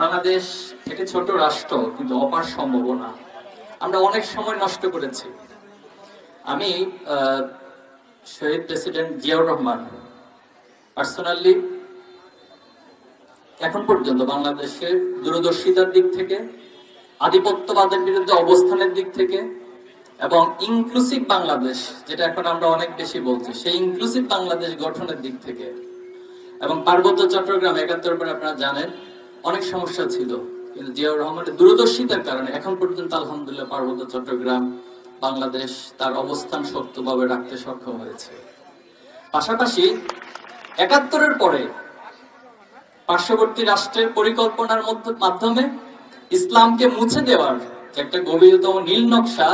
বাংলাদেশ একটি ছোট রাষ্ট্র, কিন্তু অপার সম্ভাবনা। আমরা অনেক সময় নষ্ট করেছি। আমি শহীদ প্রেসিডেন্ট জিয়াউর রহমান পার্সোনালি এখন পর্যন্ত বাংলাদেশের দূরদর্শিতার দিক থেকে, আধিপত্যবাদের বিরুদ্ধে অবস্থানের দিক থেকে এবং ইনক্লুসিভ বাংলাদেশ, যেটা এখন আমরা অনেক বেশি বলছি, সেই ইনক্লুসিভ বাংলাদেশ গঠনের দিক থেকে এবং পার্বত্য চট্টগ্রাম ৭১ পরে আপনারা জানেন অনেক সমস্যা ছিল, কিন্তু জিয়াউর রহমানের দূরদর্শিতার কারণে এখন পর্যন্ত আলহামদুলিল্লাহ পার্বত্য চট্টগ্রাম বাংলাদেশ তার অবস্থান শক্তভাবে রাখতে সক্ষম হয়েছে। পাশাপাশি ৭১-এর পরে পার্শ্ববর্তী রাষ্ট্রের পরিকল্পনার মাধ্যমে ইসলামকে মুছে দেওয়ার যে একটা গভীরতম নীল নকশা,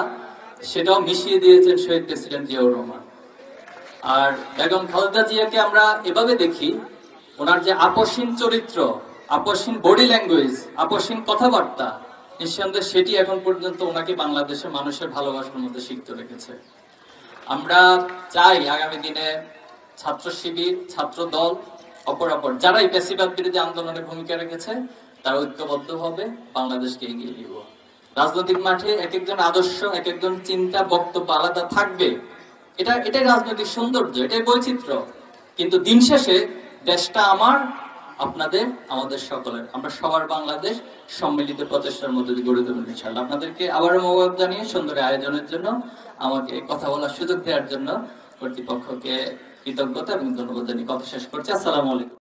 সেটাও মিশিয়ে দিয়েছেন শহীদ প্রেসিডেন্ট জিয়াউর রহমান। আর বেগম খালেদা জিয়াকে আমরা এভাবে দেখি, ওনার যে আপসহীন চরিত্র, আপসহীন বডি ল্যাঙ্গুয়েজ, আপসহীন কথাবার্তা, নিঃসন্দেহে সেটি এখন পর্যন্ত ওনাকে বাংলাদেশের মানুষের ভালোবাসার মধ্যে সিক্ত রেখেছে। আমরা চাই আগামী দিনে ছাত্র শিবির, ছাত্র দল, অপরাপর যারা এই ফ্যাসিবাদ বিরোধী আন্দোলনে ভূমিকা রেখেছে, তারা ঐক্যবদ্ধ হবে, বাংলাদেশকে এগিয়ে নিব। রাজনৈতিক মাঠে এক একজন আদর্শ, এক একজন চিন্তা, বক্তব্য আলাদা থাকবে, এটাই রাজনৈতিক সৌন্দর্য, এটাই বৈচিত্র্য। কিন্তু দিন শেষে দেশটা আমার, আপনাদের, আমাদের সকলের। আমরা সবার বাংলাদেশ সম্মিলিত প্রচেষ্টার মধ্যে দিয়ে গড়ে তুলব ইনশাআল্লাহ। আপনাদেরকে আবারও মোবারক জানিয়ে সুন্দর আয়োজনের জন্য, আমাকে কথা বলার সুযোগ দেওয়ার জন্য কর্তৃপক্ষকে কৃতজ্ঞতা এবং ধন্যবাদ জানিয়ে কথা শেষ করছি। আসসালামু আলাইকুম।